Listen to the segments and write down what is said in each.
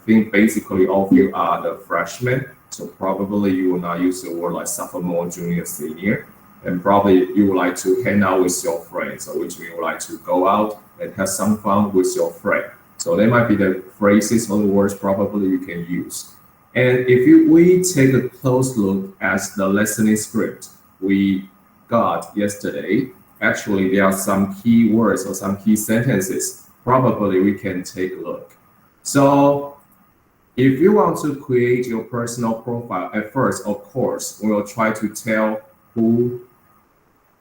think basically all of you are the freshmen, so probably you will not use the word like sophomore, junior, senior, and probably you would like to hang out with your friends, so which means you would like to go out and have some fun with your friend. So they might be the phrases or the words probably you can use. And if we take a close look at the listening script we got yesterday, actually there are some key words or some key sentences probably we can take a look. So if you want to create your personal profile, at first, of course, we'll try to tell who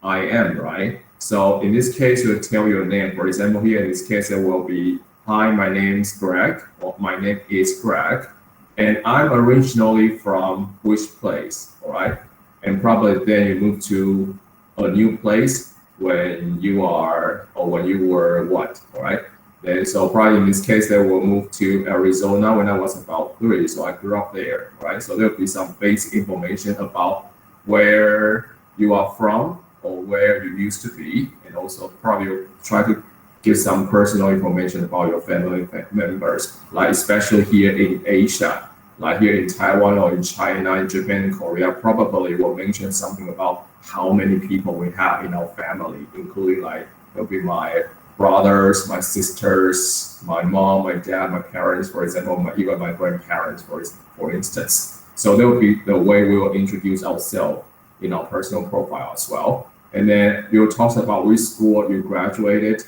I am, right? So in this case, you'll tell your name. For example, here in this case, it will be, hi, my name is Greg, or my name is Greg, and I'm originally from which place, all right? And probably then you move to a new place when you are, or when you were what, all right? Then so probably in this case, they will move to Arizona when I was about 3, so I grew up there, right? So there'll be some basic information about where you are from or where you used to be, and also probably try to give some personal information about your family members, like especially here in Asia, like here in Taiwan or in China, in Japan, and Korea, probably will mention something about how many people we have in our family, including like there'll be my brothers, my sisters, my mom, my dad, my parents, for example, even my grandparents, for instance. So that will be the way we will introduce ourselves in our personal profile as well. And then you'll talk about which school you graduated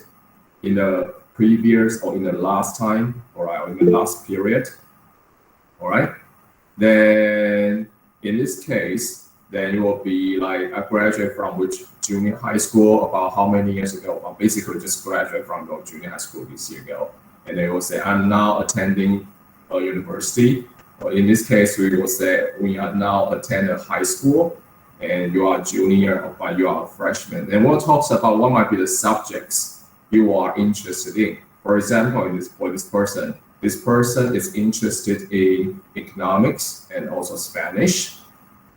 in the previous or in the last time, all right, or in the last period, all right? Then in this case, then you will be like, I graduated from which junior high school about how many years ago? Well, basically just graduated from your junior high school this year ago. And then you will say, I'm now attending a university. Or in this case, we will say, we are now attending high school, and you are a junior or you are a freshman. And we'll talk about what might be the subjects you are interested in. For example, for this person is interested in economics and also Spanish,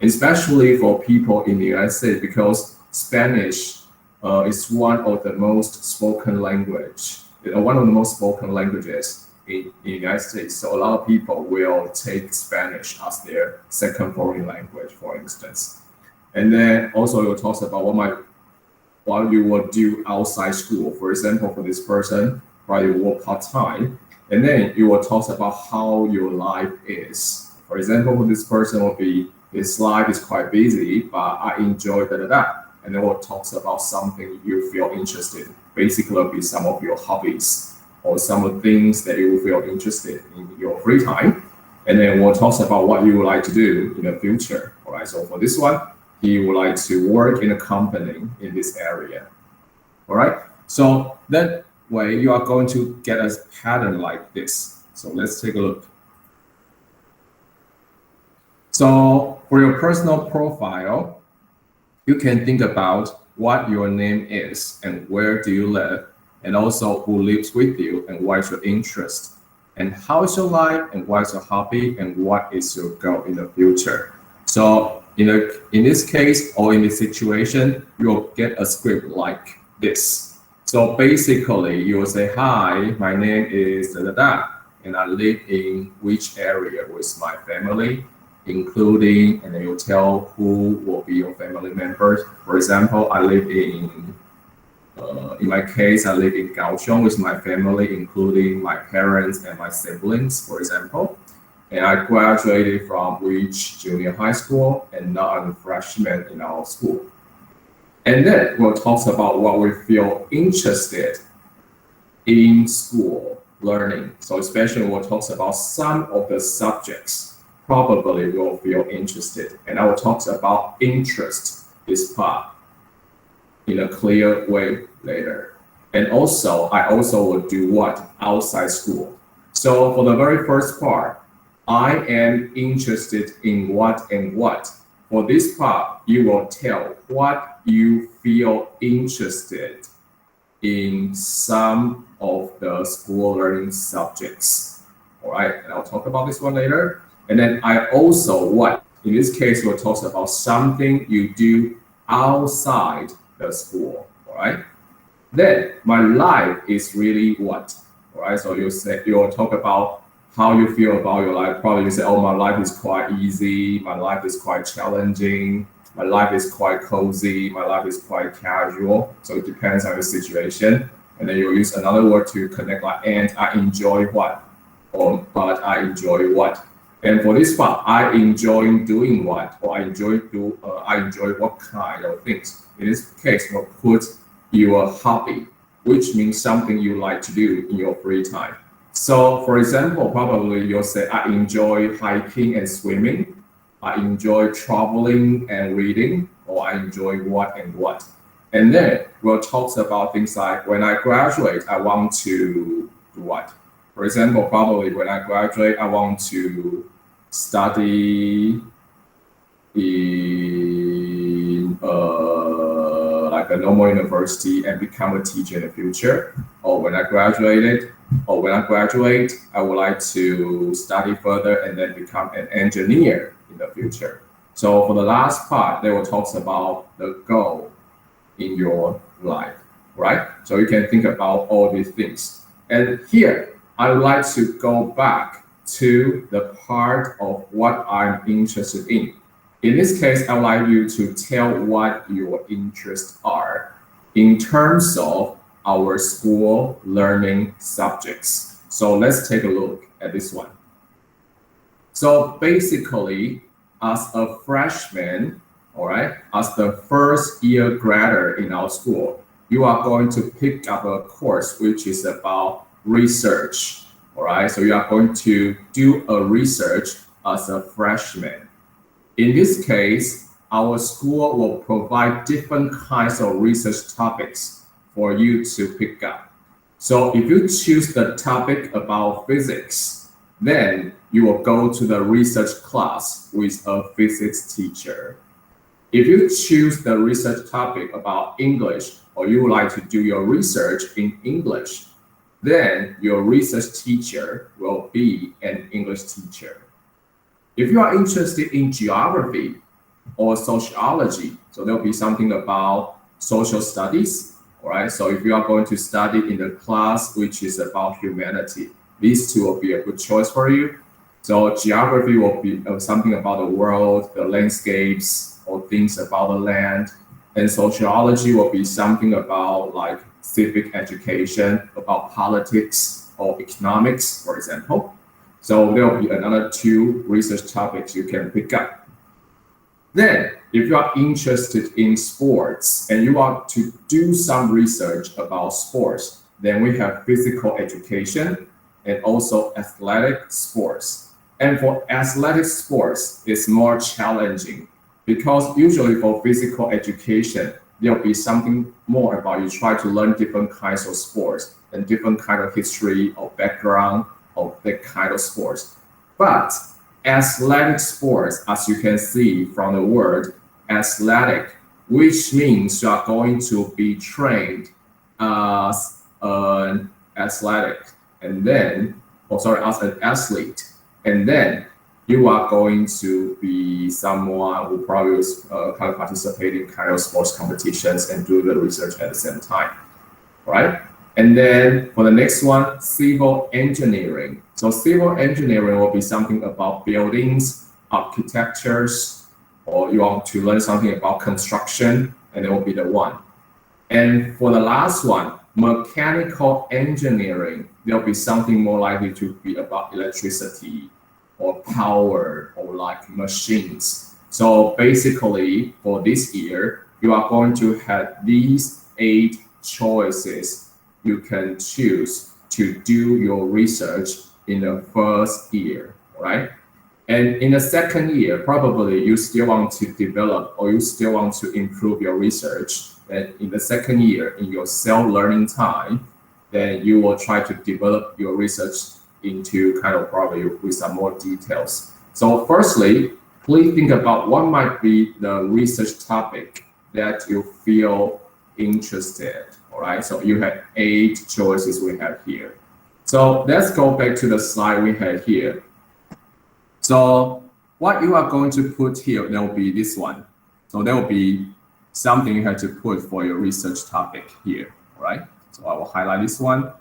especially for people in the United States, because Spanish is one of the most spoken languages in the United States. So a lot of people will take Spanish as their second foreign language, for instance. And then also you'll talk about what you will do outside school. For example, for this person, probably work part-time. And then you will talk about how your life is. For example, for this person will be, his life is quite busy, but I enjoy da-da-da. And then we'll talk about something you feel interested in. Basically, it'll be some of your hobbies or some of the things that you feel interested in your free time. And then we'll talk about what you would like to do in the future. All right, so for this one, he would like to work in a company in this area. All right, so that way you are going to get a pattern like this. So let's take a look. So for your personal profile, you can think about what your name is and where do you live, and also who lives with you and what is your interest, and how is your life and what is your hobby and what is your goal in the future. So in this case or in this situation, you'll get a script like this. So basically you will say, hi, my name is da-da-da, and I live in which area with my family, including, and then you tell who will be your family members. For example, I live in my case, I live in Kaohsiung with my family, including my parents and my siblings, for example. And I graduated from which junior high school, and now I'm a freshman in our school. And then we'll talk about what we feel interested in school learning. So especially we'll talk about some of the subjects probably will feel interested. And I will talk about interest, this part, in a clear way later. And also, I also will do what? Outside school. So for the very first part, I am interested in what and what. For this part, you will tell what you feel interested in some of the school learning subjects. All right, and I'll talk about this one later. And then I also what? In this case, we'll talk about something you do outside the school, all right? Then my life is really what? All right, so you'll talk about how you feel about your life. Probably you say, oh, my life is quite easy, my life is quite challenging, my life is quite cozy, my life is quite casual. So it depends on the situation. And then you'll use another word to connect, like, and I enjoy what, or but I enjoy what. And for this part, I enjoy doing what, or I enjoy what kind of things. In this case, we'll put your hobby, which means something you like to do in your free time. So for example, probably you'll say, I enjoy hiking and swimming. I enjoy traveling and reading, or I enjoy what and what. And then we'll talk about things like, when I graduate, I want to do what? For example, probably when I graduate, I want to study in like a normal university and become a teacher in the future. Or when I graduate, I would like to study further and then become an engineer in the future. So for the last part, they will talk about the goal in your life, right? So you can think about all these things. And here, I would like to go back to the part of what I'm interested in. In this case, I would like you to tell what your interests are in terms of our school learning subjects. So let's take a look at this one. So basically, as a freshman, all right, as the first year grader in our school, you are going to pick up a course which is about research, all right? So you are going to do a research as a freshman. In this case, our school will provide different kinds of research topics for you to pick up. So if you choose the topic about physics, then you will go to the research class with a physics teacher. If you choose the research topic about English, or you would like to do your research in English, then your research teacher will be an English teacher. If you are interested in geography or sociology, so there'll be something about social studies, all right? So if you are going to study in the class which is about humanity, these two will be a good choice for you. So geography will be something about the world, the landscapes, or things about the land. And sociology will be something about like civic education, about politics or economics, for example. So there will be another two research topics you can pick up. Then, if you are interested in sports and you want to do some research about sports, then we have physical education and also athletic sports. And for athletic sports, it's more challenging because usually for physical education, there'll be something more about you try to learn different kinds of sports and different kind of history or background of that kind of sports. But athletic sports, as you can see from the word athletic, which means you are going to be trained as an athletic, and then, as an athlete, and then you are going to be someone who probably was kind of participate in kind of sports competitions and do the research at the same time, right? And then for the next one, civil engineering. So civil engineering will be something about buildings, architectures, or you want to learn something about construction, and it will be the one. And for the last one, mechanical engineering, there'll be something more likely to be about electricity or power or like machines. So basically for this year, you are going to have these 8 choices you can choose to do your research in the first year, right? And in the second year, probably you still want to develop or you still want to improve your research. And in the second year, in your self-learning time, then you will try to develop your research into kind of probably with some more details. So firstly, please think about what might be the research topic that you feel interested. All right, so you have 8 choices we have here. So let's go back to the slide we had here. So what you are going to put here, there will be this one. So there will be something you have to put for your research topic here, all right? So I will highlight this one.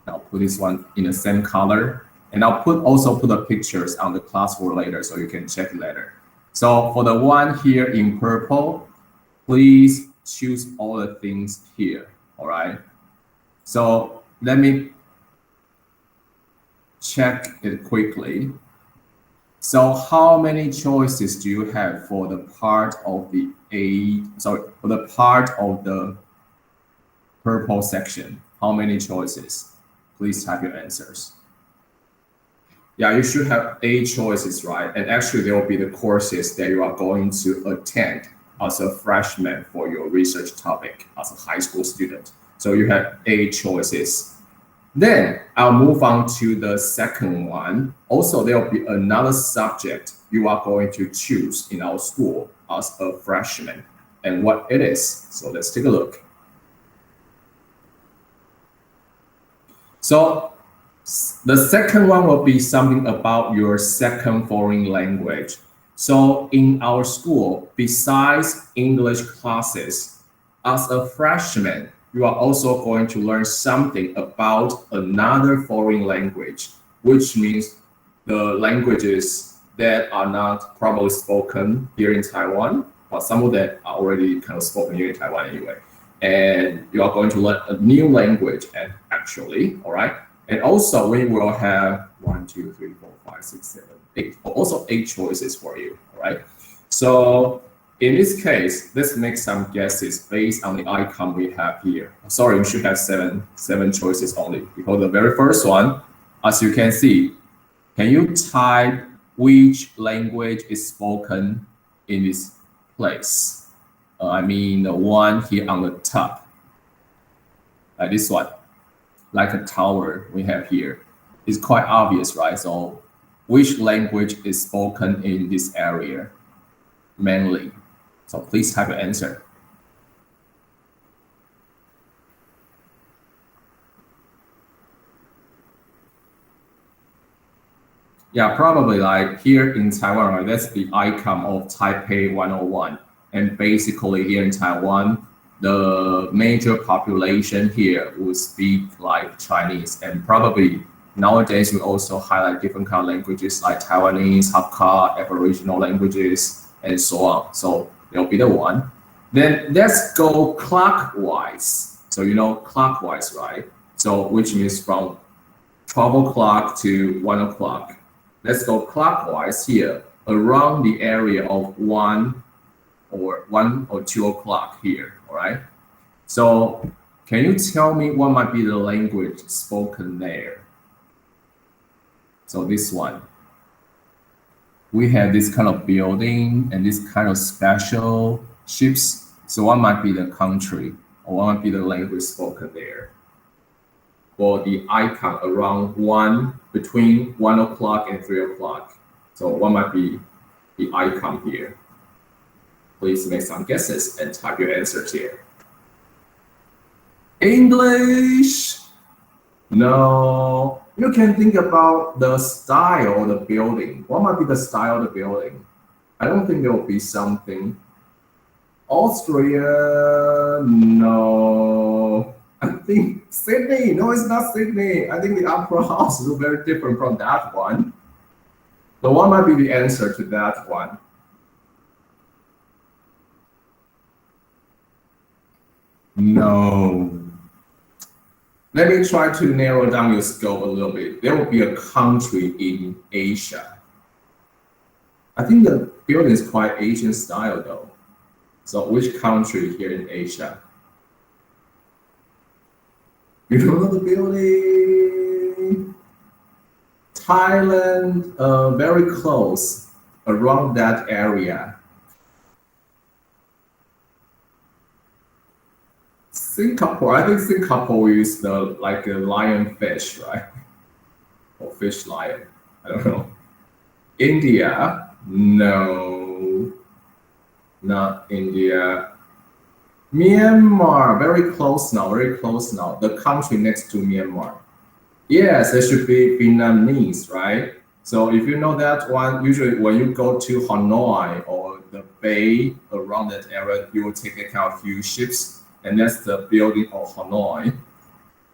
I'll put this one in the same color. And I'll also put the pictures on the classroom later so you can check later. So for the one here in purple, please choose all the things here, all right? So let me check it quickly. So how many choices do you have for the part of the for the part of the purple section? How many choices? Please type your answers. Yeah, you should have 8 choices, right? And actually there will be the courses that you are going to attend as a freshman for your research topic as a high school student. So you have 8 choices. Then I'll move on to the second one. Also, there will be another subject you are going to choose in our school as a freshman and what it is. So let's take a look. So the second one will be something about your second foreign language. So in our school, besides English classes, as a freshman, you are also going to learn something about another foreign language, which means the languages that are not probably spoken here in Taiwan, but some of them are already kind of spoken here in Taiwan anyway. And you are going to learn a new language, and actually, all right? And also we will have 1, 2, 3, 4, 5, 6, 7, 8, also 8 choices for you, all right? So in this case, let's make some guesses based on the icon we have here. Sorry, we should have seven choices only, because the very first one, as you can see, can you type which language is spoken in this place? I mean the one here on the top, like this one, like a tower we have here. It's quite obvious, right? So which language is spoken in this area mainly? So please type your answer. Yeah, probably like here in Taiwan, right? That's the icon of Taipei 101. And basically here in Taiwan, the major population here would speak like Chinese, and probably nowadays we also highlight different kind of languages like Taiwanese, Hakka, Aboriginal languages, and so on. So they'll be the one. Then let's go clockwise. So you know clockwise, right? So which means from 12 o'clock to 1 o'clock. Let's go clockwise here around the area of 1 or 2 o'clock here, all right? So can you tell me what might be the language spoken there? So this one. We have this kind of building and this kind of special ships. So what might be the country or what might be the language spoken there? For the icon around between 1 o'clock and 3 o'clock. So what might be the icon here? Please make some guesses and type your answers here. English. No. You can think about the style of the building. What might be the style of the building? I don't think there will be something. Austria. No. I think Sydney. No, it's not Sydney. I think the Opera House is very different from that one. So what might be the answer to that one? No. Let me try to narrow down your scope a little bit. There will be a country in Asia. I think the building is quite Asian style though. So which country here in Asia? You know the building? Thailand, very close, around that area. Singapore, I think Singapore is like a lionfish, right? Or fish lion, I don't know. India, no, not India. Myanmar, very close now, very close now. The country next to Myanmar. Yes, it should be Vietnamese, right? So if you know that one, usually when you go to Hanoi or the bay around that area, you will take account of few ships. And that's the building of Hanoi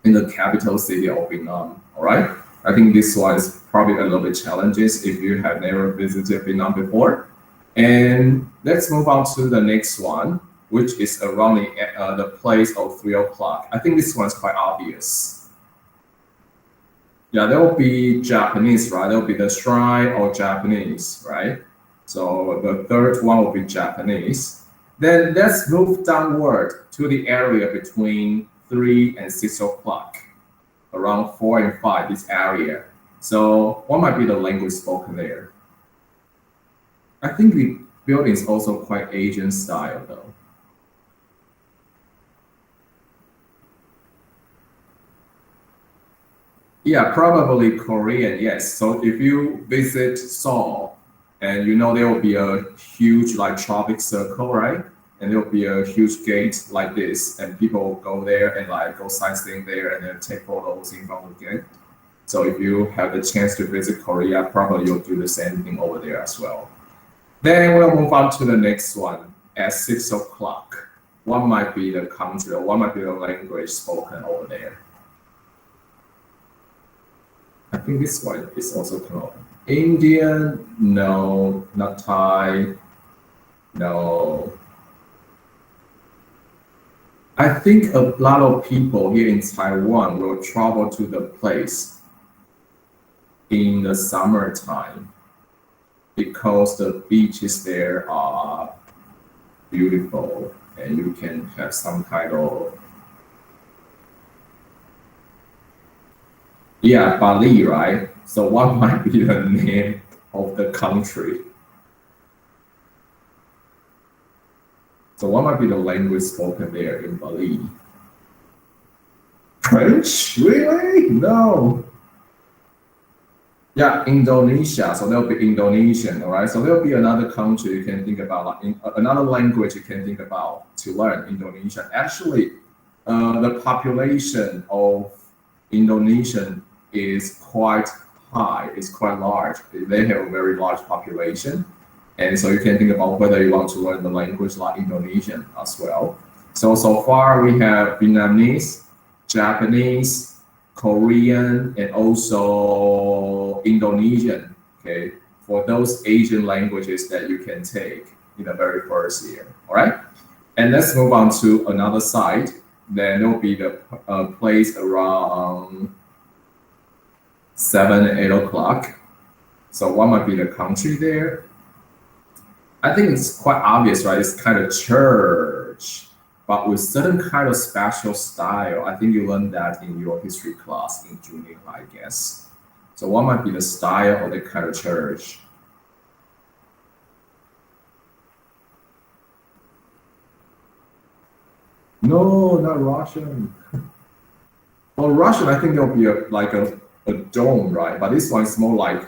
in the capital city of Vietnam, all right? I think this one is probably a little bit challenges if you have never visited Vietnam before. And let's move on to the next one, which is around the place of 3 o'clock. I think this one's quite obvious. Yeah, there will be Japanese, right? There will be the shrine or Japanese, right? So the third one will be Japanese. Then let's move downward to the area between 3 and 6 o'clock, around 4 and 5, this area. So what might be the language spoken there? I think the building is also quite Asian style though. Yeah, probably Korean, yes. So if you visit Seoul, and you know there will be a huge like traffic circle, right? And there will be a huge gate like this, and people will go there and like go sightseeing there and then take photos in front of the gate. So if you have the chance to visit Korea, probably you'll do the same thing over there as well. Then we'll move on to the next one at 6 o'clock. What might be the country or what might be the language spoken over there? I think this one is also called Indian. No, not Thai. No. I think a lot of people here in Taiwan will travel to the place in the summertime because the beaches there are beautiful and you can have some kind of, yeah, Bali, right? So what might be the name of the country? So what might be the language spoken there in Bali? French? Really? No. Yeah, Indonesia. So there'll be Indonesian, all right? So there'll be another country you can think about, like another language you can think about to learn Indonesian. Actually, the population of Indonesian is quite high, it's quite large. They have a very large population. And so you can think about whether you want to learn the language like Indonesian as well. So far we have Vietnamese, Japanese, Korean, and also Indonesian, okay, for those Asian languages that you can take in the very first year, all right? And let's move on to another side. Then there'll be the place around 7 and 8 o'clock. So what might be the country there? I think it's quite obvious, right? It's kind of church, but with certain kind of special style. I think you learned that in your history class in junior high, I guess. So what might be the style of the kind of church? No, not Russian. Well, Russian, I think there'll be like a dome, right? But this one is more like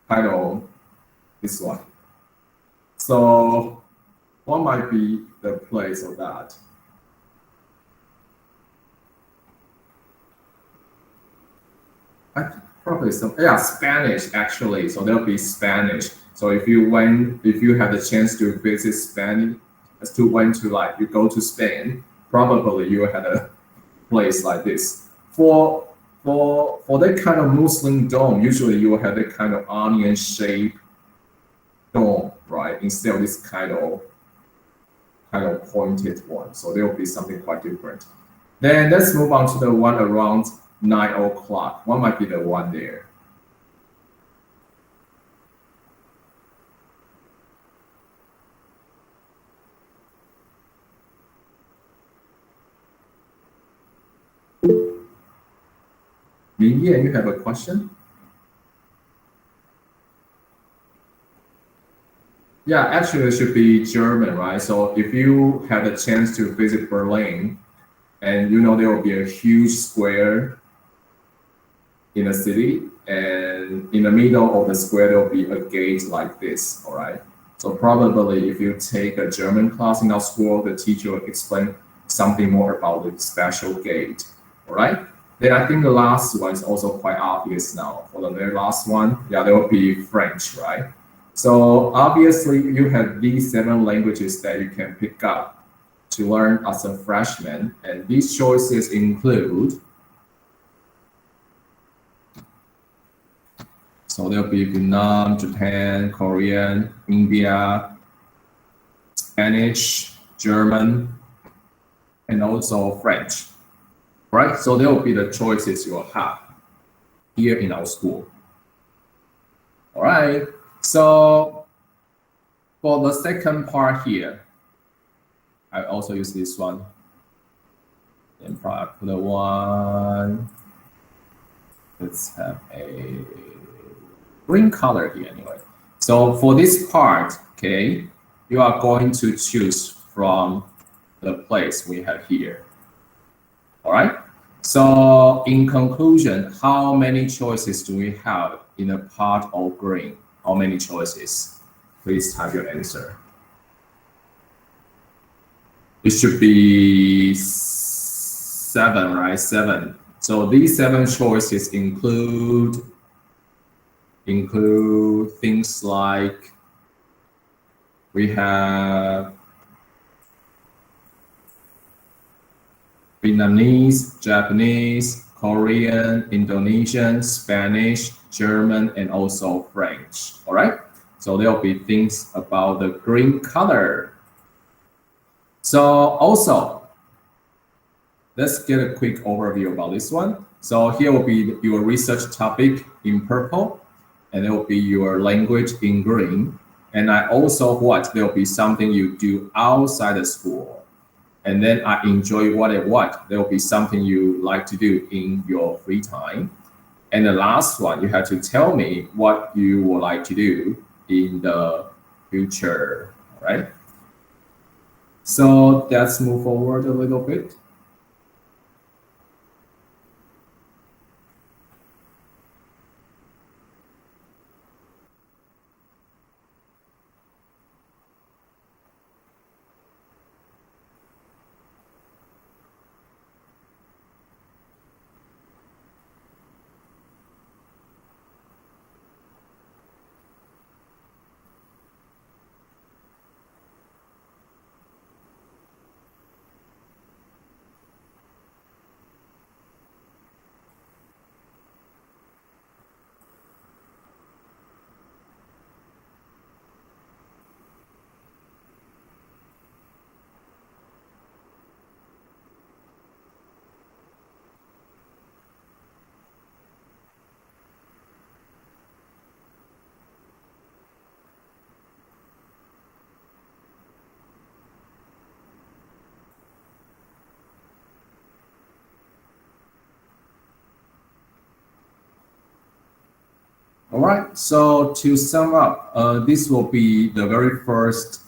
kind of this one. So what might be the place of that? I probably Spanish actually. So there'll be Spanish. So if you have the chance to visit Spain, you go to Spain, probably you had a place like this. For that kind of Muslim dome, usually you will have that kind of onion shape dome, right? Instead of this kind of pointed one. So there will be something quite different. Then let's move on to the one around 9 o'clock. What might be the one there? Minnie, you have a question? Yeah, actually, it should be German, right? So if you have the chance to visit Berlin, and you know there will be a huge square in the city, and in the middle of the square there will be a gate like this, all right? So probably if you take a German class in our school, the teacher will explain something more about the special gate, all right? Then I think the last one is also quite obvious now. For the very last one, yeah, there will be French, right? So obviously you have these 7 languages that you can pick up to learn as a freshman, and these choices include So there'll be Vietnam, Japan, Korean, India, Spanish, German, and also French, right? So there will be the choices you will have here in our school. All right, so for the second part here, I also use this one. And probably put the one, let's have a green color here anyway. So for this part, okay, you are going to choose from the place we have here. All right. So in conclusion, how many choices do we have in a part of green? How many choices? Please type your answer. It should be 7, right? 7. So these 7 choices include things like we have Vietnamese, Japanese, Korean, Indonesian, Spanish, German, and also French. All right. So there'll be things about the green color. So also, let's get a quick overview about this one. So here will be your research topic in purple, and there will be your language in green. And I also there will be something you do outside the school. And then I enjoy what there will be something you like to do in your free time. And the last one, you have to tell me what you would like to do in the future, right? So let's move forward a little bit. All right, so to sum up, this will be the very first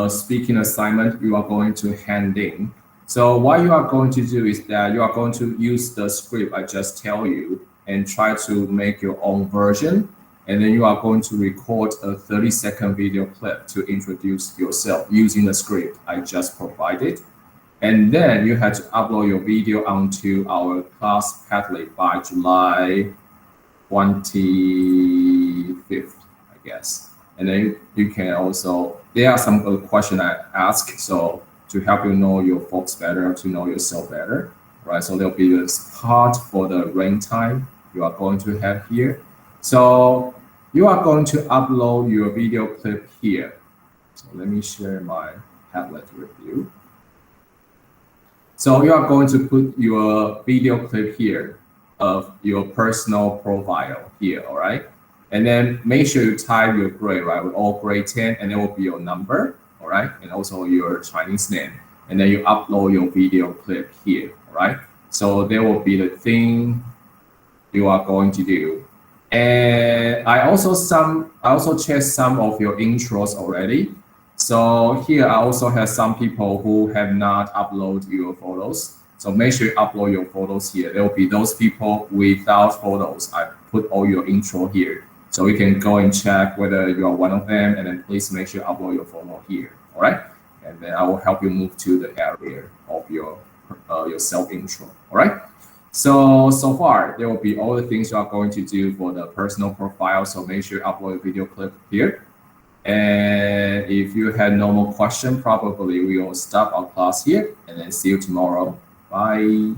speaking assignment you are going to hand in. So what you are going to do is that you are going to use the script I just tell you and try to make your own version. And then you are going to record a 30-second video clip to introduce yourself using the script I just provided. And then you have to upload your video onto our class Padlet by July 25th, I guess. And then you can also, there are some questions I ask, so to help you know your folks better, to know yourself better, right? So there'll be this part for the rain time you are going to have here. So you are going to upload your video clip here. So let me share my Padlet with you. So you are going to put your video clip here of your personal profile here, all right? And then make sure you type your grade, right? With all grade 10, and it will be your number, all right? And also your Chinese name. And then you upload your video clip here, all right? So there will be the thing you are going to do. And I also checked some of your intros already. So here I also have some people who have not uploaded your photos. So make sure you upload your photos here. There will be those people without photos. I put all your intro here. So you can go and check whether you are one of them, and then please make sure you upload your photo here, all right? And then I will help you move to the area of your self intro, all right? So far, there will be all the things you are going to do for the personal profile. So make sure you upload a video clip here. And if you had no more question, probably we will stop our class here and then see you tomorrow. Bye.